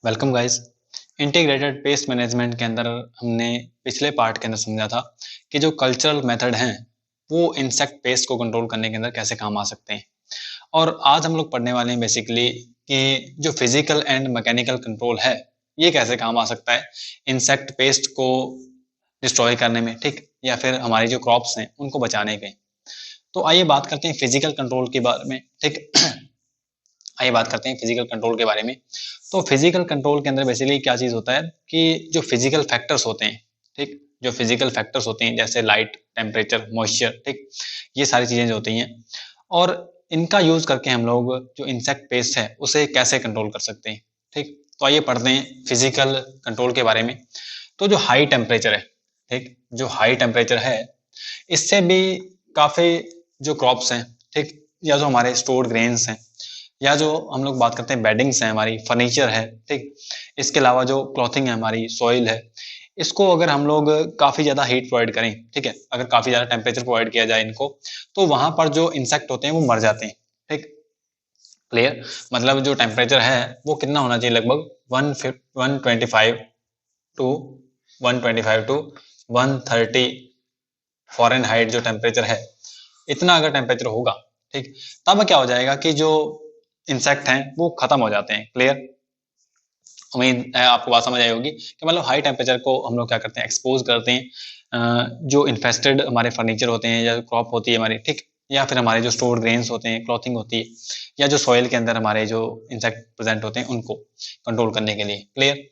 Welcome guys. Integrated pest management के अंदर हमने पिछले पार्ट के अंदर समझा था कि जो कल्चरल मेथड हैं वो इंसेक्ट पेस्ट को कंट्रोल करने के अंदर कैसे काम आ सकते हैं। और आज हम लोग पढ़ने वाले हैं बेसिकली कि जो फिजिकल एंड मैकेनिकल कंट्रोल है ये कैसे काम आ सकता है इंसेक्ट पेस्ट को डिस्ट्रॉय करने में, ठीक, या फिर हमारी जो क्रॉप्स हैं उनको बचाने के। तो आइए बात करते हैं फिजिकल कंट्रोल के बारे में, ठीक। आइए बात करते हैं फिजिकल कंट्रोल के बारे में। तो फिजिकल कंट्रोल के अंदर बेसिकली क्या चीज होता है कि जो फिजिकल फैक्टर्स होते हैं, ठीक, जो फिजिकल फैक्टर्स होते हैं जैसे लाइट, टेम्परेचर, मॉइस्चर, ठीक, ये सारी चीजें जो होती हैं और इनका यूज करके हम लोग जो इंसेक्ट पेस्ट है उसे कैसे कंट्रोल कर सकते हैं, ठीक। तो आइए पढ़ते हैं फिजिकल कंट्रोल के बारे में। तो जो हाई टेम्परेचर है, ठीक, जो हाई टेम्परेचर है इससे भी काफी जो क्रॉप्स हैं, ठीक, या जो हमारे स्टोर्ड ग्रेन्स हैं, या जो हम लोग बात करते हैं बेडिंग्स है, हमारी फर्नीचर है, ठीक, इसके अलावा जो क्लॉथिंग है, हमारी सॉइल है, इसको अगर हम लोग काफी ज्यादा हीट प्रोवाइड करें, ठीक है, अगर काफी ज्यादा टेम्परेचर प्रोवाइड किया जाए इनको, तो वहां पर जो इंसेक्ट होते हैं वो मर जाते हैं, ठीक। क्लियर? मतलब जो टेम्परेचर है वो कितना होना चाहिए, लगभग 125 टू 125 टू 130 फॉरेनहाइट जो टेम्परेचर है, इतना अगर टेम्परेचर होगा, ठीक, तब क्या हो जाएगा कि जो इंसेक्ट हैं वो खत्म हो जाते हैं। क्लियर? उम्मीद है आपको बात समझ आई होगी कि मतलब हाई टेम्परेचर को हम लोग क्या करते हैं, एक्सपोज करते हैं जो इन्फेस्टेड हमारे फर्नीचर होते हैं या क्रॉप होती है हमारी, ठीक, या फिर हमारे जो स्टोर्ड ग्रेन्स होते हैं, क्लॉथिंग होती है, या जो सॉइल के अंदर हमारे जो इंसेक्ट प्रेजेंट होते हैं उनको कंट्रोल करने के लिए। क्लियर?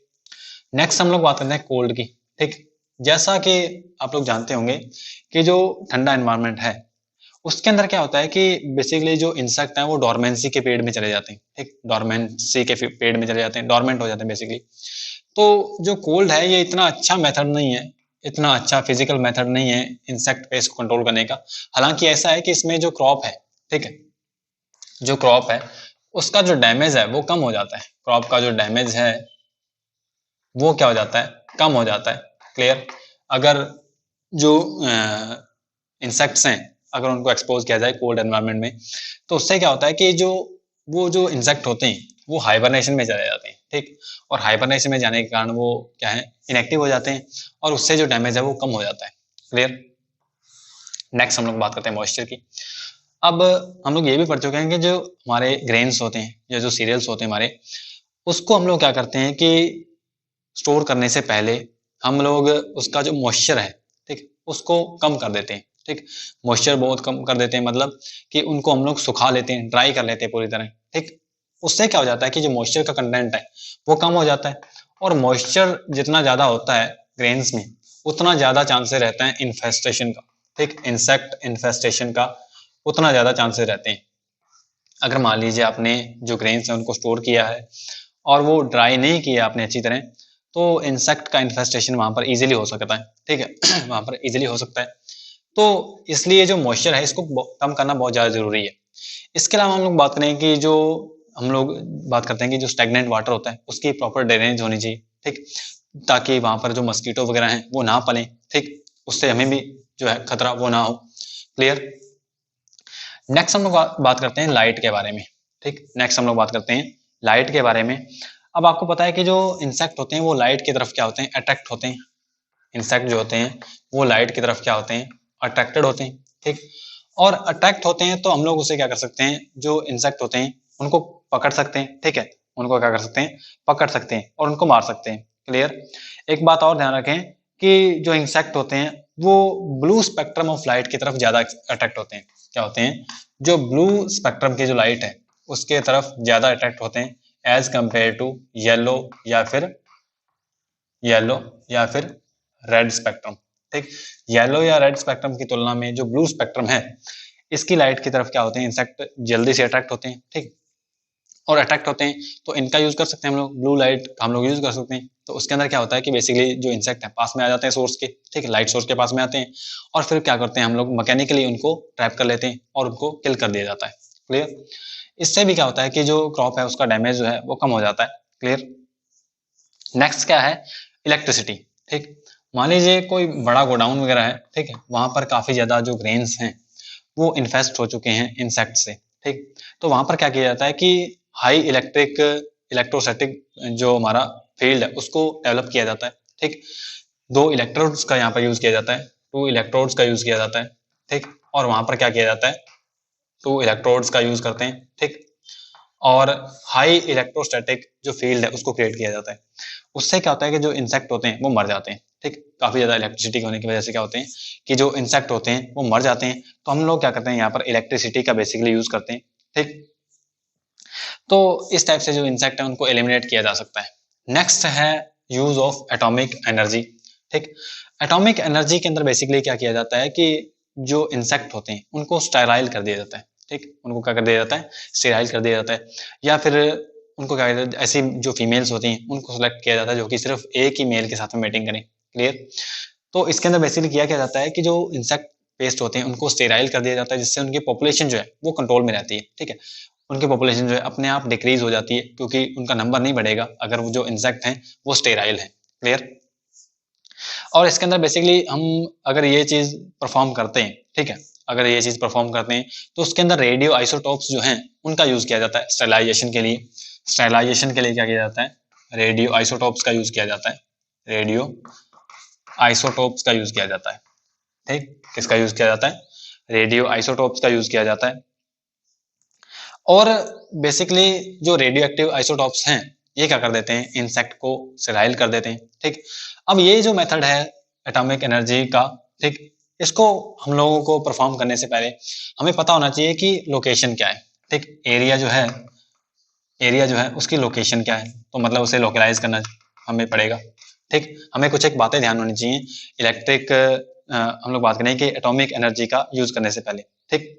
नेक्स्ट हम लोग बात करते हैं कोल्ड की, ठीक। जैसा कि आप लोग जानते होंगे कि जो ठंडा एनवायरनमेंट है उसके अंदर क्या होता है कि बेसिकली जो इंसेक्ट हैं वो डोरमेंसी के पेड़ में चले जाते हैं, ठीक, डोरमेंसी के पेड़ में चले जाते हैं, डोरमेंट हो जाते हैं बेसिकली। तो जो कोल्ड है ये इतना अच्छा मेथड नहीं है, इतना अच्छा फिजिकल मेथड नहीं है इंसेक्ट पेस्ट को कंट्रोल करने का। हालांकि ऐसा है कि इसमें जो क्रॉप है, ठीक है, जो क्रॉप है उसका जो डैमेज है वो कम हो जाता है, क्रॉप का जो डैमेज है वो क्या हो जाता है, कम हो जाता है। क्लियर? अगर जो इंसेक्ट्स हैं अगर उनको एक्सपोज किया जाए कोल्ड एनवायरनमेंट में, तो उससे क्या होता है कि जो इंसेक्ट होते हैं वो हाइबरनेशन में चले जाते हैं, ठीक, और हाइबरनेशन में जाने के कारण वो क्या है, इनएक्टिव हो जाते हैं और उससे जो डैमेज है वो कम हो जाता है। क्लियर? नेक्स्ट हम लोग बात करते हैं मॉइस्चर की। अब हम लोग ये भी पढ़ चुके हैं कि जो हमारे ग्रेन्स होते हैं या जो सीरियल्स होते हैं हमारे, उसको हम लोग क्या करते हैं कि स्टोर करने से पहले हम लोग उसका जो मॉइस्चर है, ठीक, उसको कम कर देते हैं, ठीक, मॉइस्चर बहुत कम कर देते हैं, मतलब कि उनको हम लोग सुखा लेते हैं, ड्राई कर लेते हैं पूरी तरह, ठीक। उससे क्या हो जाता है कि जो मॉइस्चर का कंटेंट है वो कम हो जाता है, और मॉइस्चर जितना ज्यादा होता है ग्रेन्स में उतना ज्यादा चांसेस रहता है इन्फेस्टेशन का, ठीक, इंसेक्ट इन्फेस्टेशन का उतना ज्यादा चांसेस रहते हैं। अगर मान लीजिए आपने जो ग्रेन्स है उनको स्टोर किया है और वो ड्राई नहीं किया आपने अच्छी तरह, तो इंसेक्ट का इन्फेस्टेशन वहां पर इजीली हो सकता है, ठीक है वहां पर इजीली हो सकता है। तो इसलिए जो मॉइस्चर है इसको कम करना बहुत ज़्यादा ज़रूरी है। इसके अलावा हम लोग बात करें कि जो हम लोग बात करते हैं कि जो स्टैग्नेंट वाटर होता है उसकी प्रॉपर ड्रेनेज होनी चाहिए, ठीक, ताकि वहां पर जो मस्कीटो वगैरह हैं वो ना पलें, ठीक, उससे हमें भी जो है खतरा वो ना हो। क्लियर? नेक्स्ट हम लोग बात करते हैं लाइट के बारे में, ठीक, नेक्स्ट हम लोग बात करते हैं लाइट के बारे में। अब आपको पता है कि जो इंसेक्ट होते हैं वो लाइट की तरफ क्या होते हैं, अट्रैक्ट होते हैं। इंसेक्ट जो होते हैं वो लाइट की तरफ क्या होते हैं, अट्रैक्टेड होते हैं, ठीक। और अट्रैक्ट होते हैं तो हम लोग उसे क्या कर सकते हैं, जो इंसेक्ट होते हैं उनको पकड़ सकते हैं, ठीक है, उनको क्या कर सकते हैं, पकड़ सकते हैं और उनको मार सकते हैं। क्लियर? एक बात और ध्यान रखें कि जो इंसेक्ट होते हैं वो ब्लू स्पेक्ट्रम ऑफ लाइट की तरफ ज्यादा अट्रैक्ट होते हैं। क्या होते हैं? जो ब्लू स्पेक्ट्रम की जो लाइट है उसके तरफ ज्यादा अट्रैक्ट होते हैं एज कंपेयर टू येलो या फिर येलो या फिर रेड स्पेक्ट्रम, ठीक। येलो या रेड स्पेक्ट्रम की तुलना में जो ब्लू स्पेक्ट्रम है इसकी लाइट की तरफ क्या होते हैं, इंसेक्ट जल्दी से अट्रैक्ट होते हैं, ठीक, और अट्रैक्ट होते हैं तो इनका यूज कर सकते हैं हम लोग, ब्लू लाइट का हम लोग यूज कर सकते हैं। तो उसके अंदर क्या होता है कि बेसिकली जो इंसेक्ट है पास में आ जाते हैं सोर्स के, ठीक है, लाइट सोर्स के पास में आते हैं और फिर क्या करते हैं हम लोग मैकेनिकली उनको ट्रैप कर लेते हैं और उनको किल कर दिया जाता है। क्लियर? इससे भी क्या होता है कि जो क्रॉप है उसका डैमेज जो है वो कम हो जाता है। क्लियर? नेक्स्ट क्या है, इलेक्ट्रिसिटी, ठीक। मान लीजिए कोई बड़ा गोडाउन वगैरह है, ठीक है, वहां पर काफी ज्यादा जो ग्रेन्स हैं वो इन्फेस्ट हो चुके हैं इंसेक्ट से, ठीक। तो वहां पर क्या किया जाता है कि हाई इलेक्ट्रिक इलेक्ट्रोस्टैटिक जो हमारा फील्ड है उसको डेवलप किया जाता है, ठीक। 2 इलेक्ट्रोड्स का यहाँ पर यूज किया जाता है, 2 इलेक्ट्रोड्स का यूज किया जाता है, ठीक। और वहां पर क्या किया जाता है, 2 इलेक्ट्रोड्स का यूज करते हैं, ठीक। और हाई इलेक्ट्रोस्टैटिक जो फील्ड है उसको क्रिएट किया जाता है। उससे क्या होता है कि जो इंसेक्ट होते हैं वो मर जाते हैं, ठीक। काफी ज्यादा इलेक्ट्रिसिटी होने की वजह से क्या होते हैं कि जो इंसेक्ट होते हैं वो मर जाते हैं। तो हम लोग क्या करते हैं, यहाँ पर इलेक्ट्रिसिटी का बेसिकली यूज करते हैं, ठीक। तो इस टाइप से जो इंसेक्ट है उनको एलिमिनेट किया जा सकता है। नेक्स्ट है यूज ऑफ एटॉमिक एनर्जी, ठीक। एटॉमिक एनर्जी के अंदर बेसिकली क्या किया जाता है कि जो इंसेक्ट होते हैं उनको स्टेराइल कर दिया जाता है, ठीक। उनको क्या कर दिया जाता है, स्टेराइल कर दिया जाता है, या फिर उनको क्या कहते हैं, ऐसी जो फीमेल्स होती हैं उनको सेलेक्ट किया जाता है जो कि सिर्फ एक ही मेल के साथ में मेटिंग करें, क्लियर। तो इसके अंदर बेसिकली किया क्या जाता है कि जो इंसेक्ट पेस्ट होते हैं उनको स्टेराइल कर दिया जाता है, जिससे उनकी पॉपुलेशन जो है वो कंट्रोल में रहती है, ठीक है। उनकी पॉपुलेशन जो है अपने आप डिक्रीज हो जाती है, क्योंकि उनका नंबर नहीं बढ़ेगा अगर वो जो इंसेक्ट हैं वो स्टेराइल है, क्लियर। और इसके अंदर बेसिकली हम अगर ये चीज परफॉर्म करते हैं, ठीक है, अगर ये चीज परफॉर्म करते हैं तो उसके अंदर रेडियो आइसोटोप्स जो हैं उनका यूज किया जाता है स्टेरिलाइजेशन के लिए। स्टेरिलाइजेशन के लिए क्या किया जाता है, रेडियो आइसोटोप्स का यूज किया जाता है, रेडियो आइसोटोप्स का यूज किया जाता है, ठीक। किसका यूज किया जाता है, रेडियो आइसोटोप्स का यूज किया जाता है। और बेसिकली जो रेडियो एक्टिव आइसोटोप्स हैं ये क्या कर देते हैं, इंसेक्ट को स्टेराइल कर देते हैं, ठीक। अब ये जो मेथड है एटॉमिक एनर्जी का, ठीक, इसको हम लोगों को परफॉर्म करने से पहले हमें पता होना चाहिए कि लोकेशन क्या है, ठीक। एरिया जो है उसकी लोकेशन क्या है, तो मतलब उसे लोकलाइज करना हमें पड़ेगा, ठीक। हमें कुछ एक बातें ध्यान होनी चाहिए इलेक्ट्रिक हम लोग बात करें कि एटॉमिक एनर्जी का यूज करने से पहले, ठीक।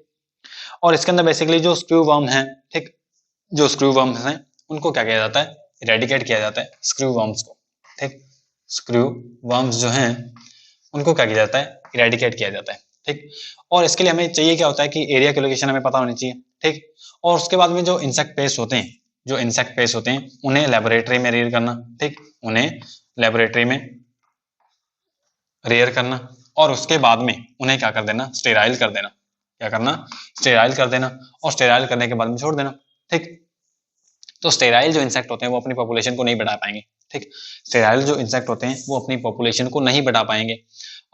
और इसके अंदर बेसिकली जो स्क्रू वर्म है, ठीक, जो स्क्रू वर्म्स हैं उनको क्या किया जाता है, इरेडिकेट किया जाता है स्क्रू वर्म्स को, ठीक। स्क्रू वर्म्स जो हैं उनको क्या किया जाता है, इरेडिकेट किया जाता है, ठीक। और इसके लिए हमें चाहिए क्या होता है कि एरिया की लोकेशन हमें पता होनी चाहिए, ठीक। और उसके बाद में जो इंसेक्ट पेस्ट होते हैं, जो इंसेक्ट पेस्ट होते हैं उन्हें लेबोरेटरी में रेयर करना, ठीक, उन्हें लेबोरेटरी में रेयर करना, और उसके बाद में उन्हें क्या कर देना, स्टेराइल कर देना, क्या करना, स्टेराइल कर देना, और स्टेराइल करने के बाद में छोड़ देना, ठीक। तो स्टेराइल जो इंसेक्ट होते हैं वो अपनी पॉपुलेशन को नहीं बढ़ा पाएंगे, ठीक। स्टेराइल जो इंसेक्ट होते हैं वो अपनी पॉपुलेशन को नहीं बढ़ा पाएंगे,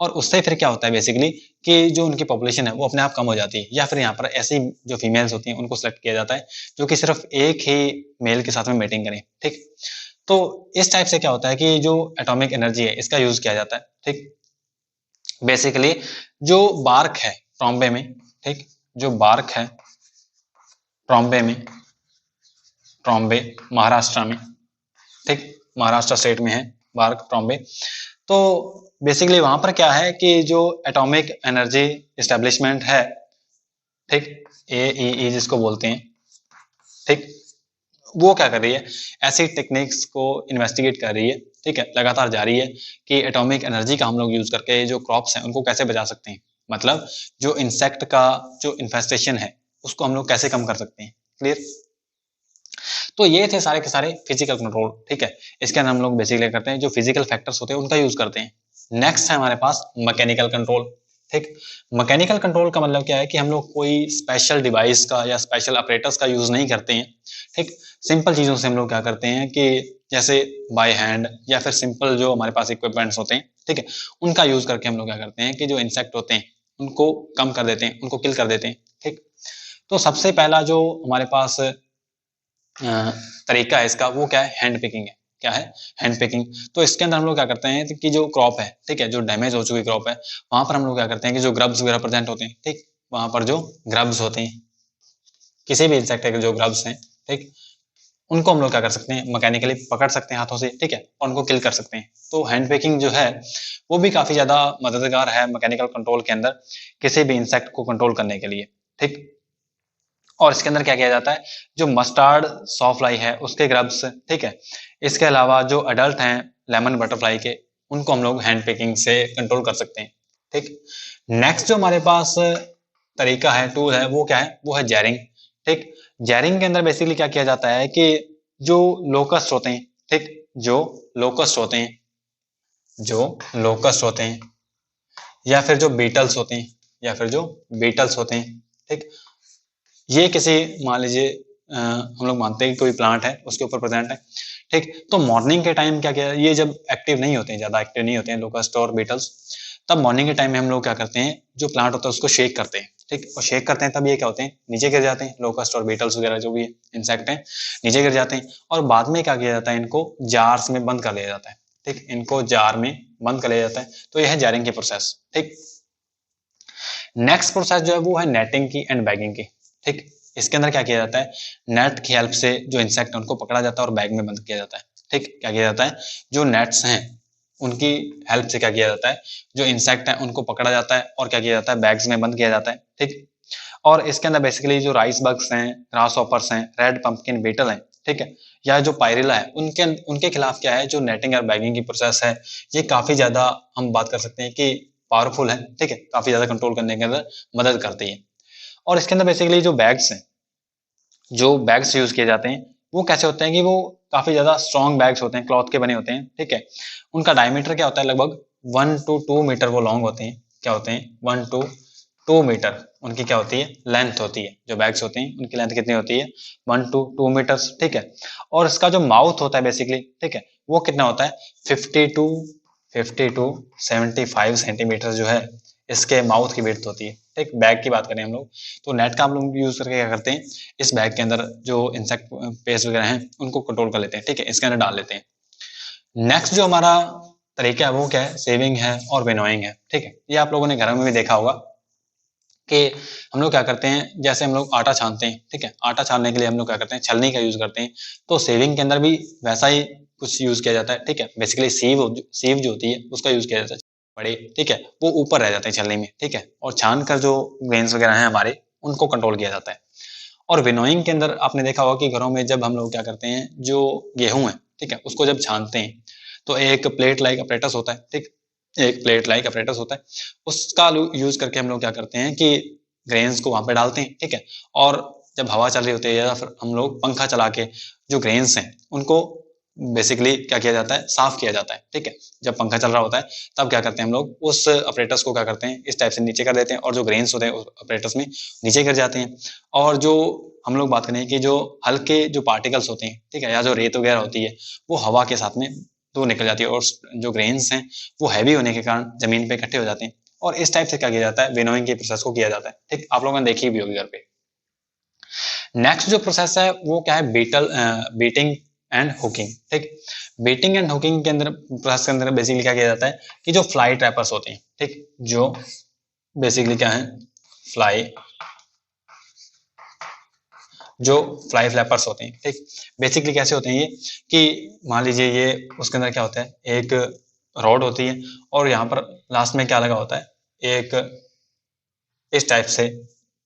और उससे फिर क्या होता है बेसिकली कि जो उनकी पॉपुलेशन है वो अपने आप कम हो जाती है, या फिर यहाँ पर ऐसी जो फीमेल्स होती हैं उनको सेलेक्ट किया जाता है जो कि सिर्फ एक ही मेल के साथ में मेटिंग करें, ठीक। तो इस टाइप से क्या होता है कि जो एटॉमिक एनर्जी है इसका यूज किया जाता है, ठीक। बेसिकली जो बार्क है ट्रॉम्बे में, ठीक, जो बार्क है ट्रॉम्बे में, ट्रॉम्बे महाराष्ट्र में, ठीक, महाराष्ट्र स्टेट में है बार्क ट्रॉम्बे। तो बेसिकली वहां पर क्या है कि जो एटॉमिक एनर्जी एस्टेब्लिशमेंट है, ठीक, AEE जिसको बोलते हैं, ठीक, वो क्या कर रही है, ऐसी टेक्निक्स को इन्वेस्टिगेट कर रही है, ठीक है, लगातार जारी है कि एटॉमिक एनर्जी का हम लोग यूज करके जो क्रॉप्स हैं उनको कैसे बचा सकते हैं, मतलब जो इंसेक्ट का जो इन्फेस्टेशन है उसको हम लोग कैसे कम कर सकते हैं, क्लियर। तो ये थे सारे के सारे फिजिकल कंट्रोल, ठीक है। इसके अंदर हम लोग बेसिकली करते हैं जो फिजिकल फैक्टर्स होते हैं उनका यूज करते हैं। नेक्स्ट है हमारे पास मैकेनिकल कंट्रोल, ठीक। मैकेनिकल कंट्रोल का मतलब क्या है कि हम लोग कोई स्पेशल डिवाइस का या स्पेशल ऑपरेटर्स का यूज नहीं करते हैं, ठीक। सिंपल चीजों से हम लोग क्या करते हैं कि जैसे बाय हैंड या फिर सिंपल जो हमारे पास इक्विपमेंट्स होते हैं, ठीक है, उनका यूज करके हम लोग क्या करते हैं कि जो इंसेक्ट होते हैं उनको कम कर देते हैं, उनको किल कर देते हैं, ठीक। तो सबसे पहला जो हमारे पास तरीका है इसका वो क्या है, हैंड पिकिंग है। क्या है, हैंड पिकिंग। तो इसके अंदर हम लोग क्या करते हैं कि जो क्रॉप है, ठीक है, जो डैमेज हो चुकी क्रॉप है वहां पर हम लोग क्या करते हैं कि जो ग्रब्स वगैरह प्रेजेंट होते हैं, ठीक, वहां पर जो ग्रब्स होते हैं किसी भी इंसेक्ट के जो ग्रब्स हैं, ठीक, उनको हम लोग क्या कर सकते हैं, मैकेनिकली पकड़ सकते हैं हाथों से, ठीक है, और उनको किल कर सकते हैं। तो हैंड पिकिंग जो है वो भी काफी ज्यादा मददगार है मैकेनिकल कंट्रोल के अंदर किसी भी इंसेक्ट को कंट्रोल करने के लिए, ठीक। और इसके अंदर क्या किया जाता है, जो मस्टर्ड सॉफ्लाई है उसके ग्रब्स, ठीक है, इसके अलावा जो अडल्ट हैं लेमन बटरफ्लाई के उनको हम लोग हैंड पिकिंग से कंट्रोल कर सकते हैं, ठीक। नेक्स्ट जो हमारे पास तरीका है, टूल है, वो क्या है, वो है जैरिंग, ठीक। जैरिंग के अंदर बेसिकली क्या किया जाता है कि जो लोकस्ट होते हैं, ठीक, जो लोकस्ट होते हैं, जो लोकस्ट होते हैं या फिर जो बीटल्स होते हैं, या फिर जो बीटल्स होते हैं, ठीक, ये किसी मान लीजिए हम लोग मानते हैं कि कोई प्लांट है उसके ऊपर प्रेजेंट है। ठीक, तो मॉर्निंग के टाइम क्या किया, ये जब एक्टिव नहीं होते हैं, ज्यादा एक्टिव नहीं होते हैं लोकस्ट और बीटल्स, तब मॉर्निंग के टाइम में हम लोग क्या करते हैं, जो प्लांट होता है उसको शेक करते हैं। ठीक, और शेक करते हैं तब ये क्या होते हैं, नीचे गिर जाते हैं, लोकस्ट और बीटल्स वगैरह जो भी इंसेक्ट हैं नीचे गिर जाते हैं। और बाद में क्या किया जाता है, इनको जार्स में बंद कर लिया जाता है। ठीक, इनको जार में बंद कर लिया जाता है। तो यह है जारिंग की प्रोसेस। ठीक, नेक्स्ट प्रोसेस जो है वो है नेटिंग की एंड बैगिंग की। ठीक, इसके अंदर क्या किया जाता है, नेट की हेल्प से जो इंसेक्ट है उनको पकड़ा जाता है और बैग में बंद किया जाता है। ठीक, क्या किया जाता है, जो नेट्स हैं उनकी हेल्प से क्या किया जाता है, जो इंसेक्ट है उनको पकड़ा जाता है और क्या किया जाता है, बैग्स में बंद किया जाता है। ठीक, और इसके अंदर बेसिकली जो राइस बग्स हैं, ग्रास हॉपर्स हैं, रेड पंपकिन बीटल हैं, ठीक है, या जो पायरिला है, उनके उनके खिलाफ क्या है, जो नेटिंग और बैगिंग की प्रोसेस है, ये काफी ज्यादा हम बात कर सकते हैं कि पावरफुल है। ठीक है, काफी ज्यादा कंट्रोल करने के अंदर मदद करती है। और इसके अंदर बेसिकली जो बैग्स हैं, जो बैग्स यूज किए जाते हैं वो कैसे होते हैं कि वो काफी ज्यादा स्ट्रॉन्ग बैग्स होते हैं, क्लॉथ के बने होते हैं। ठीक है, उनका डायमीटर क्या होता है, लगभग 1 to 2 मीटर वो लॉन्ग होते हैं। क्या होते हैं, 1 to 2 मीटर उनकी क्या होती है, लेंथ होती है। जो बैग्स होते हैं उनकी लेंथ कितनी होती है, 1 to 2 मीटर्स। ठीक है, और इसका जो माउथ होता है बेसिकली, ठीक है, वो कितना होता है, 50 to 75 सेंटीमीटर जो है इसके माउथ की विड्थ होती है। ठीक, बैग की बात करें हम लोग, तो नेट का हम लोग यूज करके क्या करते हैं, इस बैग के अंदर जो इंसेक्ट पेस्ट वगैरह हैं उनको कंट्रोल कर लेते हैं। ठीक है, इसके अंदर डाल लेते हैं। नेक्स्ट जो हमारा तरीका है वो क्या है, सेविंग है और विनोइंग है। ठीक है, ये आप लोगों ने घरों में भी देखा होगा कि हम लोग क्या करते हैं, जैसे हम लोग आटा छानते हैं। ठीक है, आटा छानने के लिए हम लोग क्या करते हैं, छलनी का यूज करते हैं। तो सेविंग के अंदर भी वैसा ही कुछ यूज किया जाता है। ठीक है, बेसिकली सीव जो होती है उसका यूज किया जाता है बड़े। ठीक है, वो ऊपर रह जाते हैं छलनी में। ठीक है, और छान कर जो ग्रेन्स वगैरह हैं हमारे, उनको कंट्रोल किया जाता है। और विनोइंग के अंदर आपने देखा होगा कि घरों में जब हम लोग क्या करते हैं, जो गेहूं है, ठीक है, उसको जब छानते हैं तो एक प्लेट लाइक अपरेटस होता है। ठीक, एक प्लेट लाइक अपरेटस होता है, उसका यूज करके हम लोग क्या करते हैं कि ग्रेन्स को वहां पे डालते हैं। ठीक है, और जब हवा चल रही होती है या फिर हम लोग पंखा चला के जो ग्रेन्स हैं उनको बेसिकली क्या किया जाता है, साफ किया जाता है। ठीक है, जब पंखा चल रहा होता है तब क्या करते हैं हम लोग, उस अपरेटस को क्या करते हैं, इस टाइप से नीचे कर देते हैं और जो ग्रेन्स होते हैं उस अपरेटस में नीचे गिर जाते हैं। और जो हम लोग बात करें कि जो हल्के जो पार्टिकल्स होते हैं, ठीक है, या जो रेत वगैरह होती है, वो हवा के साथ में दूर निकल जाती है और जो ग्रेन्स हैं वो हैवी होने के कारण जमीन पे इकट्ठे हो जाते हैं। और इस टाइप से क्या किया जाता है, विनोइंग के प्रोसेस को किया जाता है। ठीक, आप लोगों ने देखी भी होगी घर पे। नेक्स्ट जो प्रोसेस है वो क्या है, बीटिंग एंड हुकिंग। ठीक, बीटिंग एंड हुकिंग के अंदर प्रोसेस के अंदर बेसिकली क्या किया जाता है कि जो फ्लाई ट्रैपर्स होते हैं, ठीक, जो बेसिकली क्या है, फ्लाई जो फ्लाई फ्लैपर्स होते हैं। ठीक, बेसिकली कैसे होते हैं ये, कि मान लीजिए ये उसके अंदर क्या होता है, एक रॉड होती है और यहाँ पर लास्ट में क्या लगा होता है, एक इस टाइप से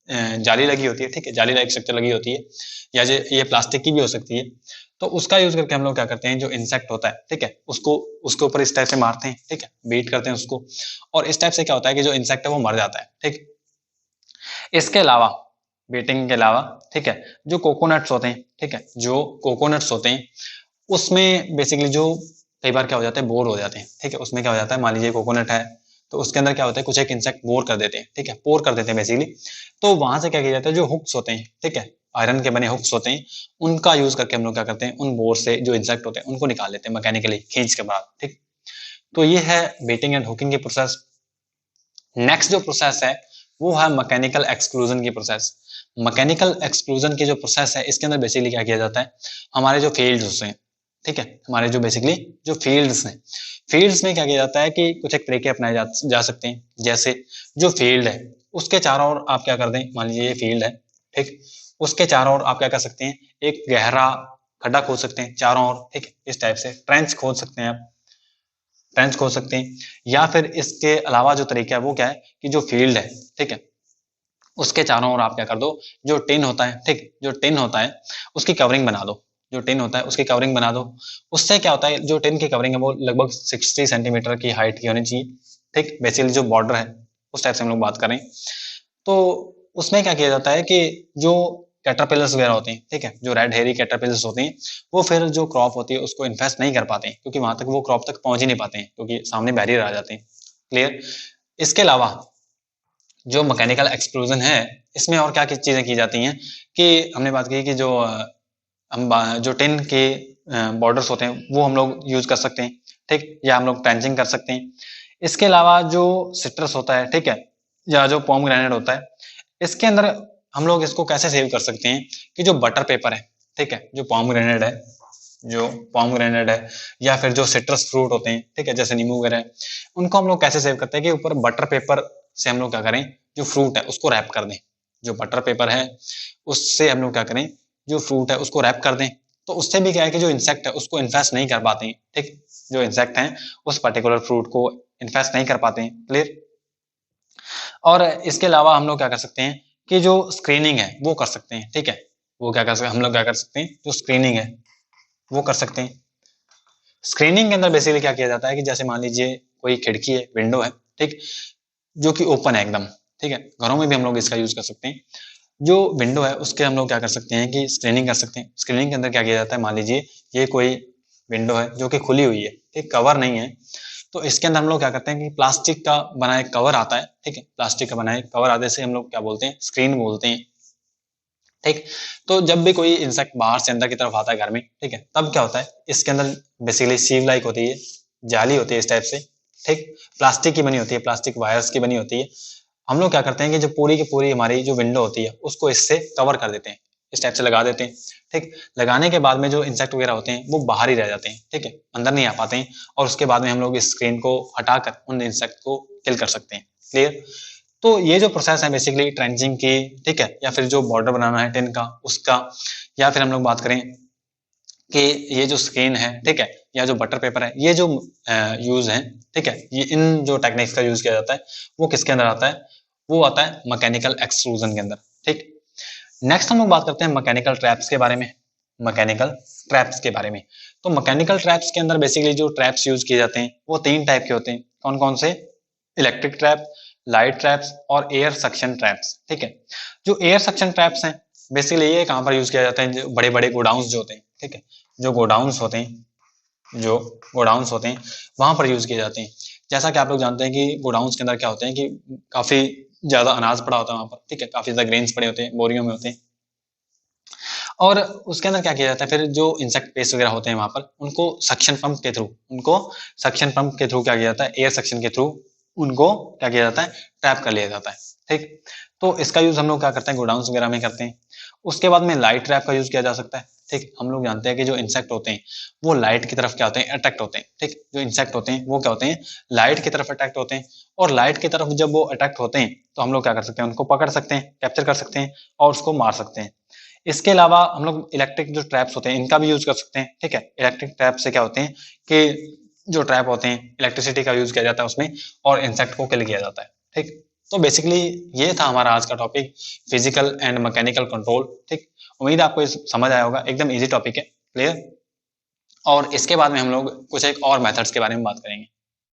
जाली लगी होती है। ठीक है, जाली लाइक स्ट्रक्चर लगी होती है, या ये प्लास्टिक की भी हो सकती है। तो उसका यूज करके हम लोग क्या करते हैं, जो इंसेक्ट होता है, ठीक है, उसको उसके ऊपर इस टाइप से मारते हैं। ठीक है, बीट करते हैं उसको, और इस टाइप से क्या होता है कि जो इंसेक्ट है वो मर जाता है। ठीक, इसके अलावा, बीटिंग के अलावा, ठीक है, जो कोकोनट्स होते हैं, ठीक है, जो कोकोनट्स होते हैं उसमें बेसिकली जो कई बार क्या हो जाता है, बोर हो जाते हैं। ठीक है, उसमें क्या हो जाता है, मान लीजिए कोकोनट है तो उसके अंदर क्या होता है, कुछ एक इंसेक्ट बोर कर देते हैं। ठीक है, पोर कर देते हैं बेसिकली। तो वहां से क्या किया जाता है, जो हुक्स होते हैं, ठीक है, आयरन के बने हुक्स होते हैं, उनका यूज करके हम लोग क्या करते हैं, उन बोर से जो इंसेक्ट होते हैं उनको निकाल लेते हैं मैकेनिकली खींच के बाद। ठीक, तो ये है बीटिंग एंड हुकिंग की प्रोसेस। नेक्स्ट जो प्रोसेस है वो है मैकेनिकल एक्सक्लूजन की प्रोसेस। मैकेनिकल एक्सक्लूजन की जो प्रोसेस है इसके अंदर बेसिकली क्या किया जाता है, हमारे जो फील्ड्स होते हैं, ठीक है, हमारे जो बेसिकली जो फील्ड्स हैं, फील्ड्स में क्या किया जाता है कि कुछ एक तरीके अपनाए जा सकते हैं। जैसे जो फील्ड है उसके चारों ओर आप क्या कर दें, मान लीजिए ये फील्ड है, ठीक, उसके चारों ओर आप क्या कर सकते हैं, एक गहरा खड्डा खोद सकते हैं चारों ओर। ठीक, इस टाइप से ट्रेंच खोद सकते हैं आप, ट्रेंच खोद सकते हैं। या फिर इसके अलावा जो तरीका है वो क्या है कि जो फील्ड है, ठीक है, उसके चारों ओर आप क्या कर दो, जो टिन होता है, ठीक, जो टिन होता है उसकी कवरिंग बना दो। जो टिन होता है उसकी कवरिंग बना दो। उससे क्या होता है, जो टिन की कवरिंग है वो लगभग 60 सेंटीमीटर की हाइट की होनी चाहिए। ठीक, बेसिकली जो बॉर्डर है उस टाइप से हम लोग बात करें तो उसमें क्या किया जाता है कि जो कैटरपिलर्स वगैरह होते हैं, ठीक है, जो रेड हेरी कैटरपिलर्स होते हैं, वो फिर जो क्रॉप होती है उसको इन्फेस्ट नहीं कर पाते हैं, क्योंकि वहां तक वो क्रॉप तक पहुंच ही नहीं पाते हैं क्योंकि सामने बैरियर आ जाते हैं। क्लियर। इसके अलावा जो मैकेनिकल एक्सक्लूजन है इसमें और क्या चीजें की जाती हैं कि हमने बात की कि जो टिन के बॉर्डर्स होते हैं वो हम लोग यूज कर सकते हैं, ठीक, या हम लोग ट्रेंचिंग कर सकते हैं। इसके अलावा जो सिट्रस होता है, ठीक है, या जो पोमग्रेनेट होता है, इसके अंदर हम लोग इसको कैसे सेव कर सकते हैं कि जो बटर पेपर है, ठीक है, जो पोमग्रेनेट है या फिर जो सिट्रस फ्रूट होते हैं, ठीक है, जैसे नींबू वगैरह है, उनको हम लोग कैसे सेव करते हैं कि ऊपर बटर पेपर से हम लोग क्या करें, जो फ्रूट है उसको रैप कर दें। जो बटर पेपर है उससे हम लोग क्या करें, जो फ्रूट है उसको रैप कर दें। तो उससे भी क्या है कि जो इंसेक्ट है उसको इन्फेस्ट नहीं कर पाते हैं, ठीक, जो इंसेक्ट हैं उस पर्टिकुलर फ्रूट को इन्फेस्ट नहीं कर पाते हैं। क्लियर। और इसके अलावा हम लोग क्या कर सकते हैं कि जो स्क्रीनिंग है वो कर सकते हैं, ठीक है, वो क्या कर सकते हैं, हम लोग क्या कर सकते हैं, जो स्क्रीनिंग है वो कर सकते हैं। स्क्रीनिंग के अंदर बेसिकली क्या किया जाता है कि जैसे मान लीजिए कोई खिड़की है, विंडो है, ठीक, जो कि ओपन है एकदम, ठीक है, घरों में भी हम लोग इसका यूज कर सकते हैं। जो विंडो है उसके हम लोग क्या कर सकते हैं कि स्क्रीनिंग कर सकते हैं। स्क्रीनिंग के अंदर क्या किया जाता है, मान लीजिए ये कोई विंडो है जो कि खुली हुई है, ठीक, कवर नहीं है, तो इसके अंदर हम लोग क्या करते हैं कि प्लास्टिक का बना एक कवर आता है, ठीक है, प्लास्टिक का बना एक कवर आने से हम लोग क्या बोलते हैं, स्क्रीन बोलते हैं, ठीक। तो जब भी कोई इंसेक्ट बाहर से अंदर की तरफ आता है घर में, ठीक है, तब क्या होता है, इसके अंदर बेसिकली सीव लाइक होती है, जाली होती है इस टाइप से, ठीक, प्लास्टिक की बनी होती है, प्लास्टिक वायर्स की बनी होती है। हम लोग क्या करते हैं कि जो पूरी की पूरी हमारी जो विंडो होती है उसको इससे कवर कर देते हैं, इस टाइप से लगा देते हैं, ठीक। लगाने के बाद में जो इंसेक्ट वगैरह होते हैं वो बाहर ही रह जाते हैं, ठीक है, अंदर नहीं आ पाते हैं, और उसके बाद में हम लोग इस स्क्रीन को हटाकर उन इंसेक्ट को किल कर सकते हैं। क्लियर। तो ये जो प्रोसेस है बेसिकली ट्रेंचिंग की, ठीक है, या फिर जो बॉर्डर बनाना है टिन का उसका, या फिर हम लोग बात करें कि ये जो स्क्रीन है, ठीक है, या जो बटर पेपर है, ये जो यूज है, ठीक है, ये इन जो टेक्निक्स का यूज किया जाता है वो किसके अंदर आता है, वो आता है मैकेनिकल एक्सट्रूजन के अंदर, ठीक। नेक्स्ट हम लोग बात करते हैं मैकेनिकल ट्रैप्स के बारे में। मैकेनिकल ट्रैप्स के बारे में, तो मैकेनिकल ट्रैप्स के अंदर बेसिकली जो ट्रैप्स यूज किए जाते हैं वो 3 टाइप के होते हैं। कौन कौन से, इलेक्ट्रिक ट्रैप, लाइट ट्रैप्स और एयर सक्शन ट्रैप्स, ठीक है। जो एयर सक्शन ट्रैप्स हैं बेसिकली ये कहाँ पर यूज किया जाता है, जो बड़े बड़े गोडाउंस जो होते हैं, ठीक है, जो गोडाउंस होते हैं, जो गोडाउंस होते हैं वहां पर यूज किए जाते हैं। जैसा कि आप लोग जानते हैं कि गोडाउंस के अंदर क्या होते हैं कि काफी ज्यादा अनाज पड़ा होता है वहां पर, ठीक है, काफी ज्यादा ग्रेन्स पड़े होते हैं, बोरियों में होते हैं, और उसके अंदर क्या किया जाता है, फिर जो इंसेक्ट पेस्ट वगैरह होते हैं वहां पर उनको सक्शन पंप के थ्रू क्या किया जाता है, एयर सक्शन के थ्रू उनको क्या किया जाता है, ट्रैप कर लिया जाता है, ठीक। तो इसका यूज हम लोग क्या करते हैं, गोडाउंस वगैरह में करते हैं। उसके बाद में लाइट ट्रैप का यूज किया जा सकता है, ठीक। हम लोग जानते हैं कि जो इंसेक्ट होते हैं वो लाइट की तरफ क्या होते हैं, अट्रैक्ट होते हैं, ठीक। जो इंसेक्ट होते हैं वो क्या होते हैं, लाइट की तरफ अट्रैक्ट होते हैं, और लाइट की तरफ जब वो अट्रैक्ट होते हैं तो हम लोग क्या कर सकते हैं, उनको पकड़ सकते हैं, कैप्चर कर सकते हैं और उसको मार सकते हैं। इसके अलावा हम लोग इलेक्ट्रिक जो ट्रैप्स होते हैं इनका भी यूज कर सकते हैं, ठीक है। इलेक्ट्रिक ट्रैप से क्या होते हैं कि जो ट्रैप होते हैं इलेक्ट्रिसिटी का यूज किया जाता है उसमें, और इंसेक्ट को किल किया जाता है, ठीक। तो बेसिकली ये था हमारा आज का topic, physical and mechanical control, ठीक। उम्मीद है आपको ये समझ आया होगा, एकदम इजी टॉपिक है। क्लियर। और इसके बाद में हम लोग कुछ एक और मेथड्स के बारे में बात करेंगे।